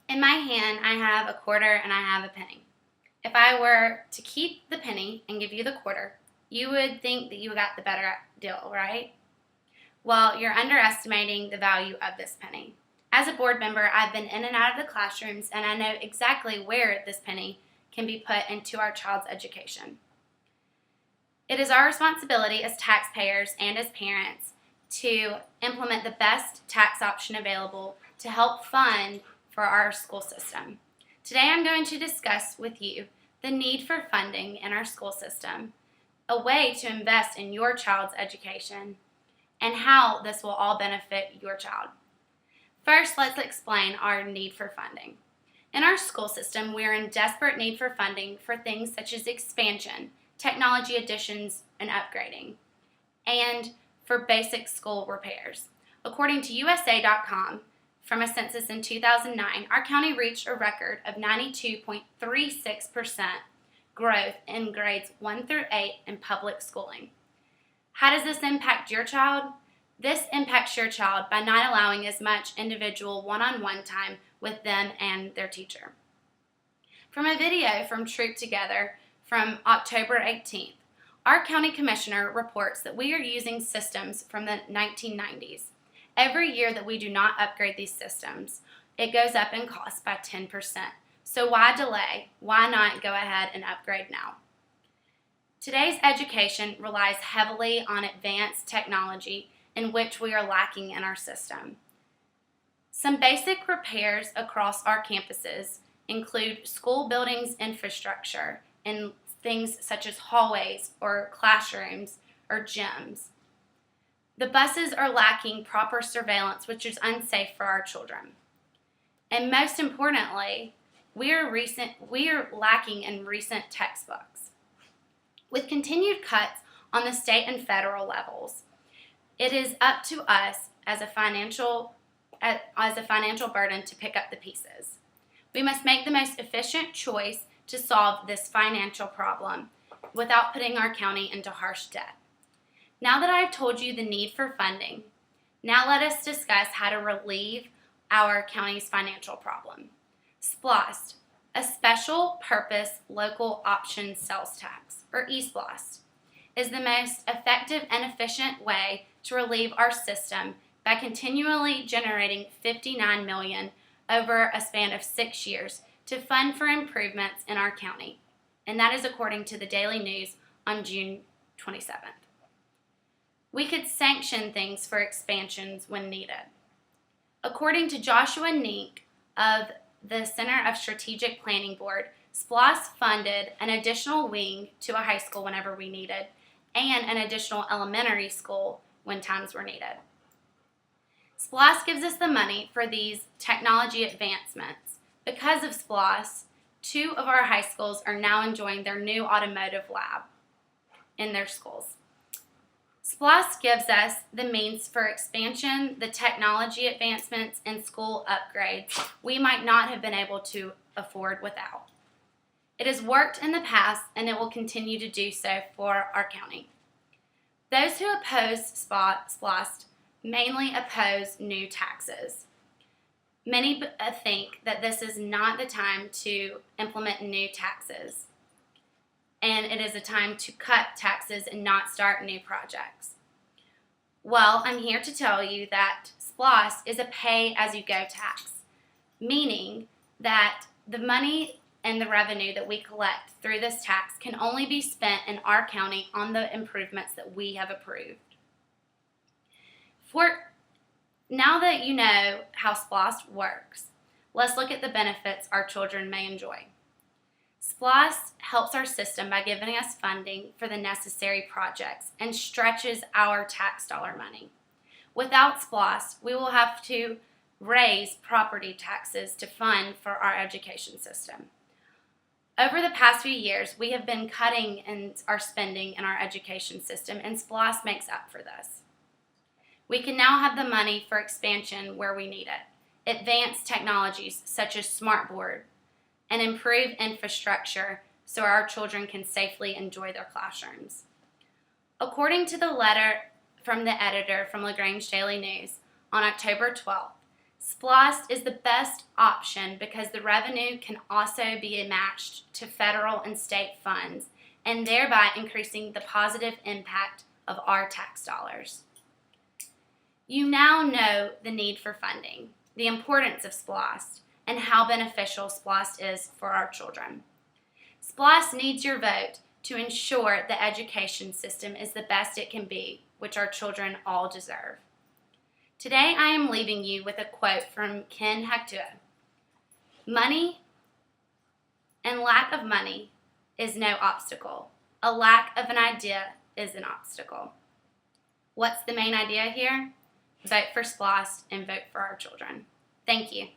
In my hand, I have a quarter and I have a penny. If I were to keep the penny and give you the quarter, you would think that you got the better deal, right? Well, you're underestimating the value of this penny. As a board member, I've been in and out of the classrooms, and I know exactly where this penny can be put into our child's education. It is our responsibility as taxpayers and as parents to implement the best tax option available to help fund for our school system. Today I'm going to discuss with you the need for funding in our school system, a way to invest in your child's education, and how this will all benefit your child. First, let's explain our need for funding. In our school system, we are in desperate need for funding for things such as expansion, technology additions and upgrading, and for basic school repairs. According to USA.com, from a census in 2009, our county reached a record of 92.36% growth in grades 1 through 8 in public schooling. How does this impact your child? This impacts your child by not allowing as much individual one-on-one time with them and their teacher. From a video from Troop Together from October 18th, our county commissioner reports that we are using systems from the 1990s. Every year that we do not upgrade these systems, it goes up in cost by 10%. So why delay? Why not go ahead and upgrade now? Today's education relies heavily on advanced technology in which we are lacking in our system. Some basic repairs across our campuses include school buildings infrastructure and things such as hallways or classrooms or gyms. The buses are lacking proper surveillance, which is unsafe for our children. And most importantly, we are lacking in recent textbooks. With continued cuts on the state and federal levels, it is up to us as a financial burden to pick up the pieces. We must make the most efficient choice to solve this financial problem without putting our county into harsh debt. Now that I have told you the need for funding, now let us discuss how to relieve our county's financial problem. SPLOST, a Special Purpose Local Option Sales Tax, or eSPLOST, is the most effective and efficient way to relieve our system by continually generating $59 million over a span of 6 years to fund for improvements in our county. And that is according to the Daily News on June 27th. We could sanction things for expansions when needed. According to Joshua Nink of the Center of Strategic Planning Board, SPLOST funded an additional wing to a high school whenever we needed, and an additional elementary school when times were needed. SPLOST gives us the money for these technology advancements. Because of SPLOST, 2 of our high schools are now enjoying their new automotive lab in their schools. SPLOST gives us the means for expansion, the technology advancements, and school upgrades we might not have been able to afford without. It has worked in the past, and it will continue to do so for our county. Those who oppose SPLOST mainly oppose new taxes. Many think that this is not the time to implement new taxes, and it is a time to cut taxes and not start new projects. Well, I'm here to tell you that SPLOST is a pay-as-you-go tax, meaning that the money and the revenue that we collect through this tax can only be spent in our county on the improvements that we have approved. Now that you know how SPLOST works, let's look at the benefits our children may enjoy. SPLOST helps our system by giving us funding for the necessary projects and stretches our tax dollar money. Without SPLOST, we will have to raise property taxes to fund for our education system. Over the past few years, we have been cutting in our spending in our education system, and SPLOST makes up for this. We can now have the money for expansion where we need it, advanced technologies such as smartboard, and improve infrastructure so our children can safely enjoy their classrooms. According to the letter from the editor from LaGrange Daily News on October 12th, SPLOST is the best option because the revenue can also be matched to federal and state funds, and thereby increasing the positive impact of our tax dollars. You now know the need for funding, the importance of SPLOST, and how beneficial SPLOST is for our children. SPLOST needs your vote to ensure the education system is the best it can be, which our children all deserve. Today I am leaving you with a quote from Ken Haktua. Money and lack of money is no obstacle. A lack of an idea is an obstacle. What's the main idea here? Vote for SPLOST and vote for our children. Thank you.